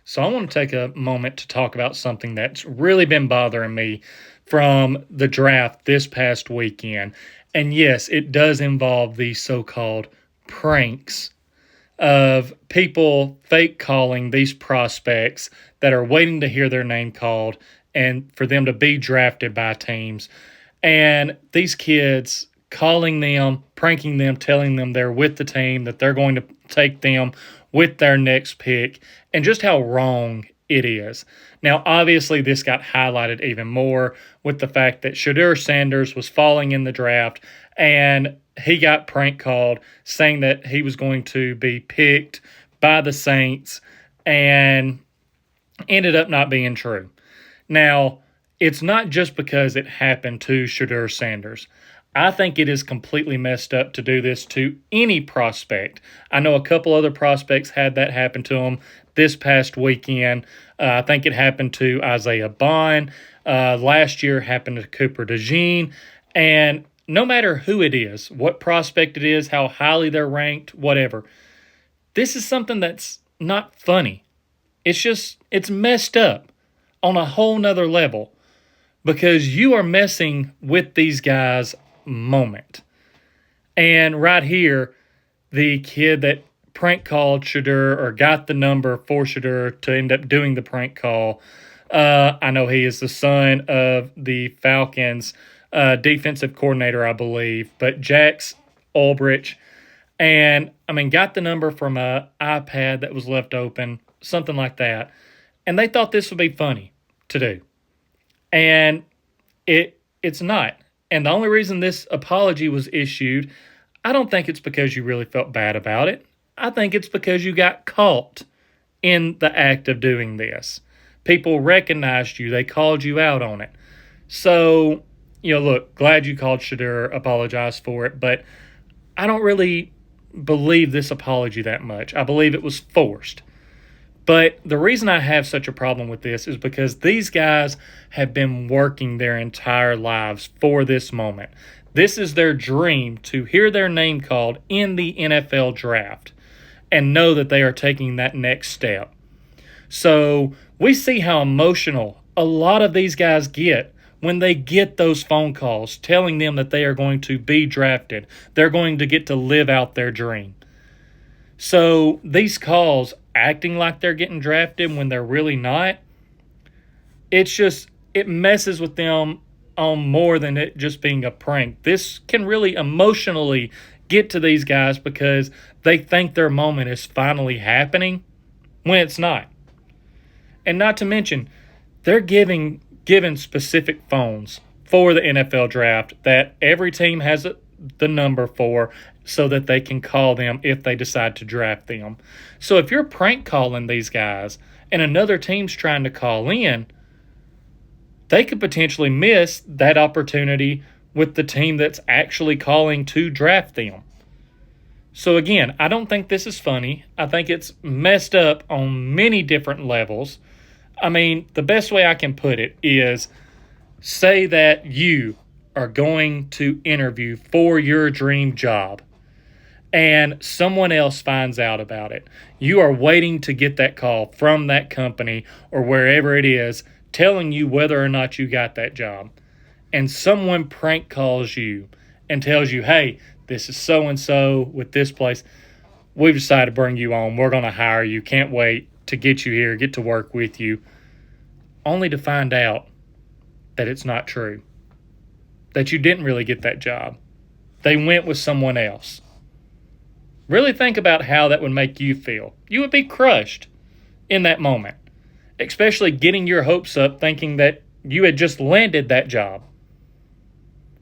So I want to take a moment to talk about something that's really been bothering me from the draft this past weekend. And yes, it does involve these so-called pranks of people fake calling these prospects that are waiting to hear their name called and for them to be drafted by teams. And these kids calling them, pranking them, telling them they're with the team, that they're going to take them with their next pick, and just how wrong it is. Now, obviously, this got highlighted even more with the fact that Shadur Sanders was falling in the draft and he got prank called saying that he was going to be picked by the Saints and ended up not being true. Now, it's not just because it happened to Shadur Sanders. I think it is completely messed up to do this to any prospect. I know a couple other prospects had that happen to them this past weekend. I think it happened to Isaiah Bond. Last year happened to Cooper DeJean. And no matter who it is, what prospect it is, how highly they're ranked, whatever, this is something that's not funny. It's messed up on a whole nother level because you are messing with these guys' moment. And right here, the kid that prank called Shadur or got the number for Shadur to end up doing the prank call. I know he is the son of the Falcons defensive coordinator, I believe, but Jax Ulbrich. And I mean, got the number from a iPad that was left open, something like that. And they thought this would be funny to do. And it's not. And the only reason this apology was issued, I don't think it's because you really felt bad about it. I think it's because you got caught in the act of doing this. People recognized you. They called you out on it. So, look, glad you called Shadur, apologized for it, but I don't really believe this apology that much. I believe it was forced. But the reason I have such a problem with this is because these guys have been working their entire lives for this moment. This is their dream to hear their name called in the NFL draft and know that they are taking that next step. So we see how emotional a lot of these guys get when they get those phone calls telling them that they are going to be drafted. They're going to get to live out their dream. So these calls acting like they're getting drafted when they're really not, it messes with them on more than it just being a prank. This can really emotionally get to these guys because they think their moment is finally happening when it's not. And not to mention, they're given specific phones for the NFL draft that every team has the number for so that they can call them if they decide to draft them. So if you're prank calling these guys and another team's trying to call in, they could potentially miss that opportunity with the team that's actually calling to draft them. So again, I don't think this is funny. I think it's messed up on many different levels. I mean, the best way I can put it is say that you are going to interview for your dream job and someone else finds out about it. You are waiting to get that call from that company or wherever it is telling you whether or not you got that job. And someone prank calls you and tells you, hey, this is so-and-so with this place. We've decided to bring you on. We're going to hire you. Can't wait to get you here, get to work with you. Only to find out that it's not true. That you didn't really get that job. They went with someone else. Really think about how that would make you feel. You would be crushed in that moment, especially getting your hopes up thinking that you had just landed that job.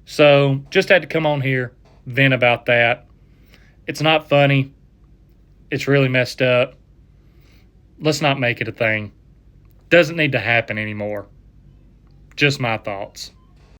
So just had to come on here, vent about that. It's not funny. It's really messed up. Let's not make it a thing. Doesn't need to happen anymore. Just my thoughts.